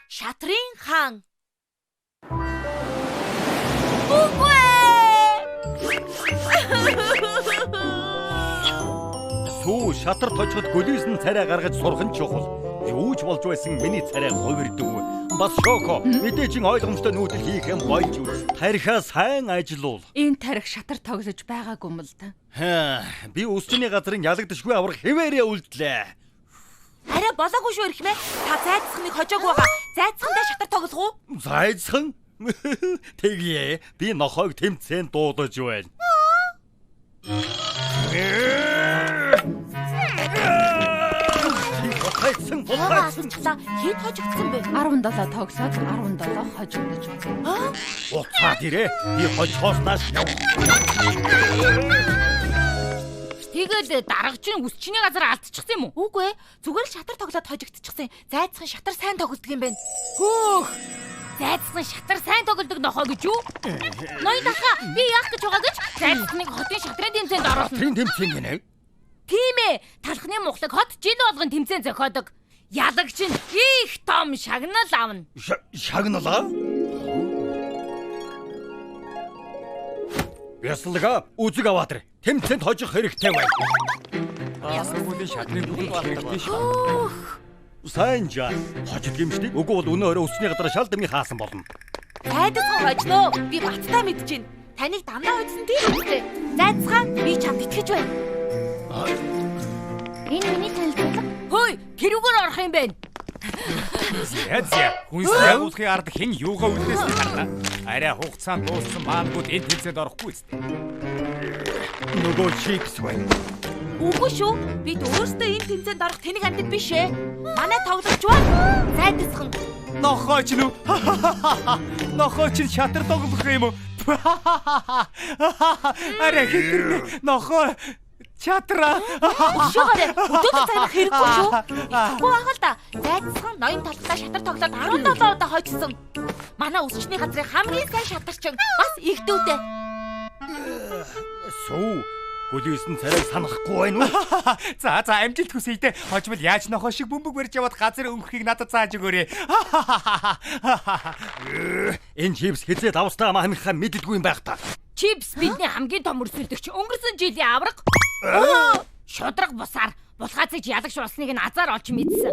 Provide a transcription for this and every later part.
Шатрын хаан. Үгүй. Сүү шатар тожиход гөлөөсөн царай гаргаж сурах нь чухал. Юу ч болж байсан миний царай хувирдаг. Бас шоко. Мэдээж ойлгомжтой нүүдэл хийх юм болж үз. Тарихаа сайн ажиллуул. Энэ тарих шатар тоглож байгаагүй юм л да. Би өсчний газрын ялагдшгүй аврах хэвээрээ үлдлээ. Арай болоогүй шүү ирэх мэ. Та зайцхныг хожоогүй байгаа. Зайцхандаа шатар тоглох уу? Зайцхан? Тэглээ. Би нохойг тэмцээн дуудаж байна. Хайцсан болчихсон. Хэд хожигдсан бэ? 17 тоглоод 17 хожигдож байна. Уцаад ирээ. Би хожихооснаас тэгээд дарагч нь үсчний газар алдчихсан юм уу? Үгүй ээ. Зүгээр л шатар тоглоод хожигдчихсан. Зайцхан шатар сайн тоглодог юм байна. Хөөх. Зайцхан шатар сайн тоглодог нохоо гэж юу? Ноён даха би яах гэж байгаа гэж зайцхныг хотын шатрын тэмцээнд оруулсан. Шатрын тэмцээн гинэ. Тийм ээ. Талхны мухлаг хот жил болгон тэмцээн зохиодог. Ялагч нь их том шагнал авна. Шагналаа? Яслага үзэг аваад ир. Тэмцээнд хожих хэрэгтэй байна. Асуулийн шатрын бүгд хэрэгтэй шүү. Сайн жаа. Хожид гимшдэг. Үгүй бол өнөө өрөө өсний гадар шал дэмний хаасан болно. Зайцхан хожноо. Би баттаа мэдэж байна. Таныг дандаа хожсон тийм үстэй. Зайцхан би чамд итгэж байна. Энэ миний танилцуулга. Хөөе, тэрүүгээр орох юм байна. Яа, хүнс явуулахын ард хэн юугаа үлдээсэн харна. Арай хугацаанд дууссан маангууд энэ тэмцээнд орохгүй үст. Нөгөө чипс байна. Үгүй шүү. Бид өөрсдөө энэ тэмцээнд орох тэнэг амьд биш ээ. Манай тоглогч ба зайцхан. Нохооч нү. Нохооч нь шатар тоглох юм уу? Арай хитэрнэ. Нохоо чатра. Шугаарэ. Өдөрт цайнах хэрэггүй шүү. Ихгүй байгаа л да. Зайцхан ноён талхтаа шатар тоглоод 17 удаа хожсон. Манай өсчний газрын хамгийн сайн шатарчин бас игдүүтэй. Сүү. Гөлөөсөн царайг санахгүй байна уу? За амжилт хүсье дээ. Хожмол яаж нохоо шиг бөмбөг барьж яваад газар өнгөрөхийг надад зааж өгөөрэй. Энэ чипс хизээд австаа маамихаа мэддэггүй юм байх та. Чипс бидний хамгийн том өрсөлдөгч өнгөрсөн жилийн авраг. Шудраг бусаар булгаацыг ялагч болсныг нь азар олж мэдсэн.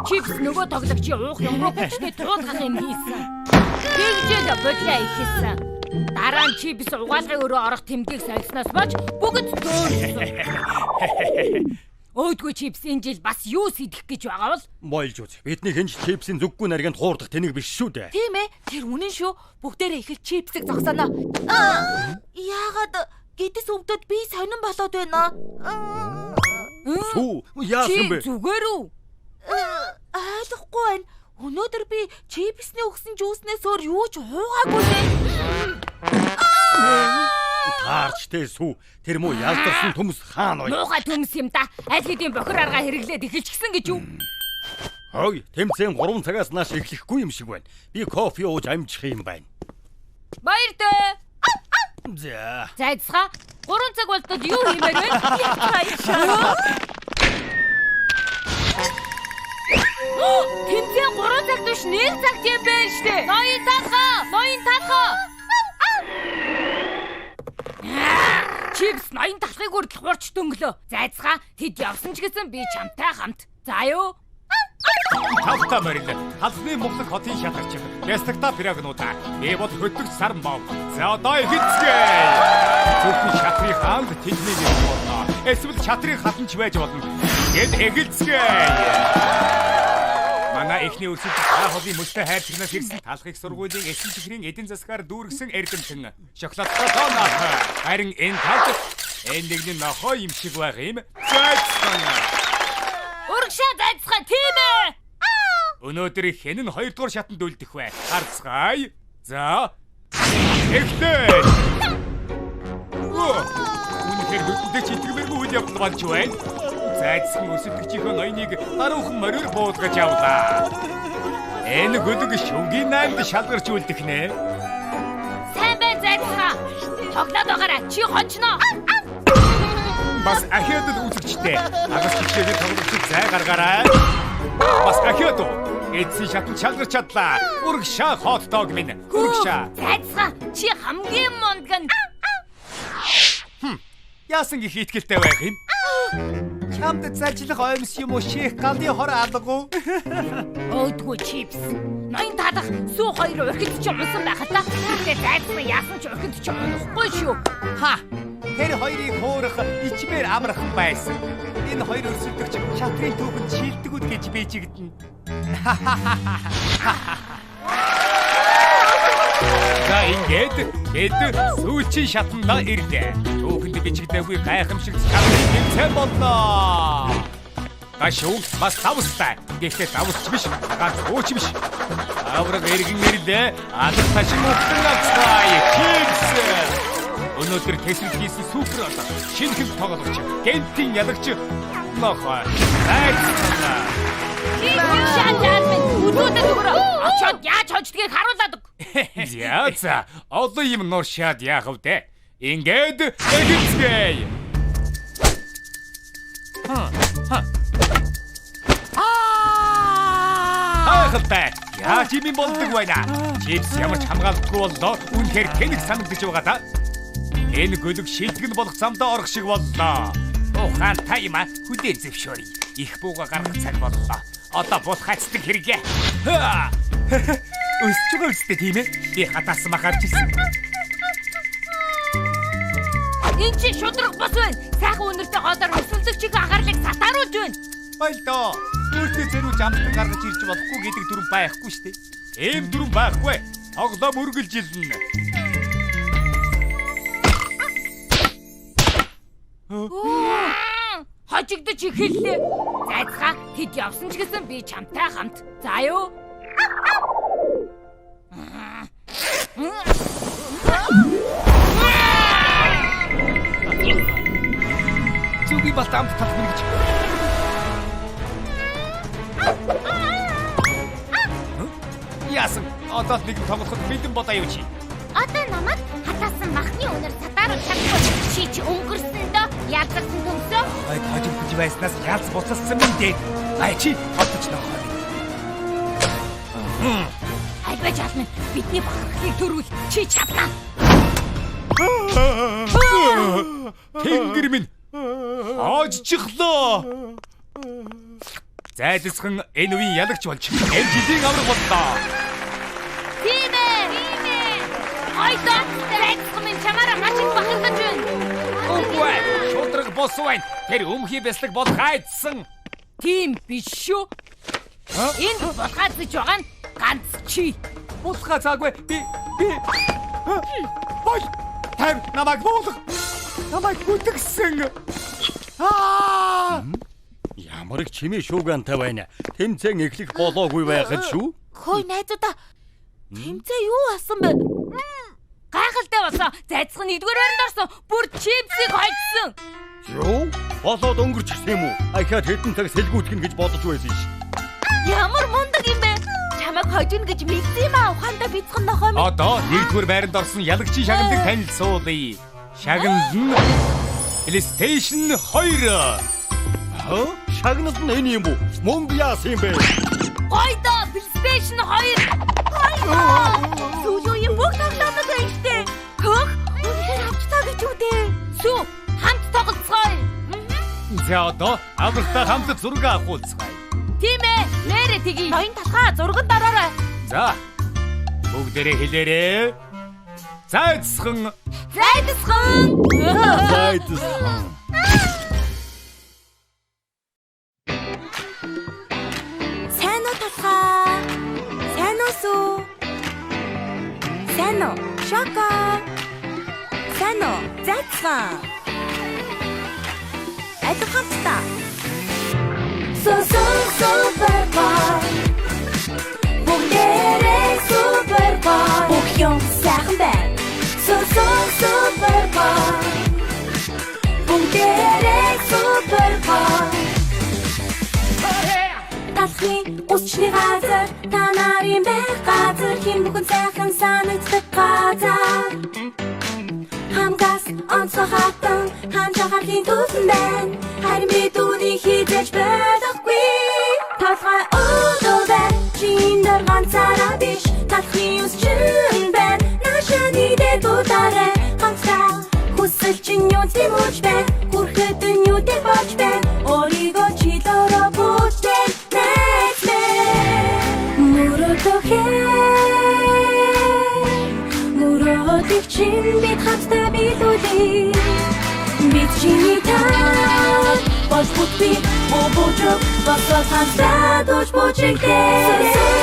Чипс нөгөө тоглогчийн уух юмруу хүчтэй туулгах юм хийсэн. Тэгжэл бодлоо ихэсэн. Дараа нь чипс угаалгын өрөө орох тэмдгийг солисноос болж бүгд зөөлсөн. Өөдгөө чипс энэ жил бас юу сэдэх гэж байгаа бол? Мойлж үз. Бидний хэнч чипсийн зүггүй наргинд хуурдах тэнэг биш шүү дээ. Тийм ээ. Тэр үнэн шүү. Бүгдээрээ их л чипсийг зогсоно. Яагаад гэдэс өвдөд би сонирн болоод байна. Сүү, яасан бэ? Зүгээр үү? Ойлгохгүй байна. Өнөөдөр би чипсний өгсөн жүүснээс өөр юу ч хуугаагүй нэ. Таарчтэй сүү. Тэр муу ялдарсан төмс хаан ой. Муухай төмс юм да. Аль хэдийн бохир аргаа хэрэглээд эхэлчихсэн гэж юу? Хөөе, тэмцээн 3 цагаас нааш эхлэхгүй юм шиг байна. Би кофе ууж амжих юм байна. Баяр дээ. За. Зайцгаа 3 цаг болтод юу хиймээр вэ? Тэмцээн 3 цаг биш 1 цаг юм байна штэ. Ноён талхаа. Чипс ноён талхыг үрдэл хурч дөнгөлөө. Зайцгаа тэд явсан ч гэсэн би чамтай хамт. За юу? Тавта морил. Халсны мухлаг хотын шатарч. Ястагта пирагнуудаа. Би бол хөдөлгч сарн бав. За одоо ихэнцгээ. Зөвхөн шатрын хаанд тэдний нэг болно. Эсвэл шатрын хатанч байж болно. Гэт эхэлцгээ. Манай эхний өрсөлдөж хаахын мөлтөө хайрцагнаас ирсэн талхыг сургуулийн эсрэг чихрийн эдийн засгаар дүүргэсэн эрдэмтэн. Шоколадтай тооноо. Харин энэ талд энэ нэгний нохоо юм шиг байх юм. Зайцхан. Урагшаа зайцхан тийм ээ. Өнөөдөр хэн нь 2 дугаар шатанд үлдэх вэ? Харцгаая. За. Эхлэе. Үнэхээр хөдөлгөж итгэмээргүй үйл явдал болж байна. Зайцхан өсөлтөгчийнхөө ноёныг даруухан морир буулгаж явлаа. Энэ гөлөг шүнгийн 8-д шалгарч үлдэх нэ. Сайн бай зайцхан. Тоглоод байгаарай. Чи хончноо. Бас ахиад үзэгчтэй. Агас чигшээ тоглогчид зай гаргаарай. Бас ахиад. Эцсийн шатан чангарч чадлаа. Үргшаа хот дог минь. Үргшаа. Зайцгаа чи хамгийн мондган. Яасан гих итгэлтэй байх юм? Чамд зайлшлах оймс юм уу ших галын хор алгуу? Өөдгөө чипс. Ноён таадах сүү хоёр урхид ч унсан байхад та. Тэгээ зайцгаа яасан ч урхид ч унахгүй шүү. Ха. Тэр хоёрыг хөөрөх ичмээр амархан байсан. Энэ хоёр өрсөлдөгч шатрын түүхэнд шилдэгүүд гэж би чигдэнэ. За ингээд хэд сүүчийн шатанда ирлээ. Түүхэнд бичигдээгүй гайхамшиг шатрын тэмцээн боллоо. Гашуу бас тавстай. Гэхдээ тавсч биш, ганц ууч биш. Авраг эргэн ирлээ. Алар ташин өгсөн авцгаая. Чипс. Өнөөдөр тэсрэл хийсэн супер одоо шинэхэн тоглогч гентийн ялагч нохоо хайцгаа. Шаатаад минь өдөөдөө өгөрөө. Очоод яаж хождгийг харуулад өг. Яа за олон юм нуршаад яах вэ? Ингээд эхэцгээе. Ахтай. Яаж юм болдог байна? Чипс ямар ч хамгаалахгүй боллоо. Үнэхээр тэнэг санагдаж байгаа та. Энэ гөлөг шилтгэн болох замдаа орох шиг боллоо. Ухаан та юм а хүлээ зөвшөөрье. Их бууга гаргах цаг боллоо. Одоо бут хацдаг хэрэгэ. Өсч байгаа үстэй тийм ээ. Би хатаасан махаарч ирсэн. Энд чи шудраг бос байна. Сайхан өнөртэй хоолоор өсөлдөгчийг анхаарлыг сатааруулж байна. Баялдаа. Өөртөө зэрүүж амтан гаргаж ирж болохгүй гэдэг дүрэн байхгүй шүү дээ. Ийм дүрэн байхгүй. Тоглоом үргэлжилнэ. Хожигдож ихэллээ. Зайцгаа хэд явсан ч гэсэн би чамтай хамт. За юу? Зүги бас амт татна гэж. Яасан одоо нэг тоглоход мэдэн бодоо юу чи? Одоо намайг хатаасан махны өнөр сатааруулж чадахгүй. Чи ч өнгөрсөн дөө яалгасан төмсөө. Ай тажигдж байснаас ялц буцалсан юм дээ. Ай чи хотч нохоо. Альбач ална бидний бахархлыг төрүүл чи чадна. Тэнгэр минь аажчихлоо. Зайлсхан энэ үеийн ялагч болж энэ жилийн авраг боллоо. Тийм ээ. Айдаа зайцхан минь чамаараа маш их бахархаж байна. Үгүй шудраг бос байна. Тэр өмхий бяслаг бол хайдсан. Тийм биш шүү. Энэ булгаацж байгаа нь ганц чи. Булгаа цаагүй би Бой! Тайм намайг буулга. Намайг хүтгсэн. Ямар их чимээ шуугантай байна. Тэмцээн эхлэх болоогүй байхад шүү. Хөөе найзуудаа. Тэмцээ юу асан бэ? Гайхалтай болсон. Зайцхан нэгдүгээр байранд орсон. Бүр чипсийг хойдсон. Юу? Болоод өнгөрчихсэн юм уу? Ахаад хэдэн цаг сэлгүүтгэн гэж бодож байсан ш. Ямар мундаг юм бэ? Чамайг хожино гэж мэдсэн юм аа. Ухаандаа бяцхан нохоо минь. Одоо нэгдүгээр байранд орсон ялагчийн шагналыг танилцуулъя. Шагнал нь PlayStation 2. Шагнал нь энэ юм уу? Мөнгө яасан юм бэ? Гойдо PlayStation 2. Сүүлийн бүх тоглоомод байжтэй. Хөх? Үнэхээр хамтдаа гэж үү дээ. Сүү хамт тоглоцгоё. За одоо аврагтай хамт зураг авахулцгаая. Тийм ээ. Нэрэ тгий. Ноён талхаа зурганд дараарай. За. Бүгдээрээ хэлээрээ. Зайцхан. Сайн уу талхаа? Сайн уу сүү? Сайн уу? Шоко. Сайн уу? Зайцхан. Айдаг хамтдаа. Супербол. Бүгдээрээ супербол. Бүх юм сайхан байна. Супербол. Бүгдээрээ супербол. Талхын усчны газар та нарын байх газар хин бүхэн сайхан санагддаг газар. Хамгаас онцгой хатан хамжахарлын түлэн байна. Харин бид үүнийг хийж болохгүй. Талхай өөдөө чи ганцаараа биш татхын үсчин байна нашаа нийтэд удараа хамтдаа хүсэл чинь юу зэмж байна хүрэхэд нь юу дэг болж байна өөрийгөө чилөөрөө бүтээн мөрөдөх чинь бид хамтдаа билүүлээ бид чиний таа бош бүти бобожо бас хамтдаа дож бочигдээ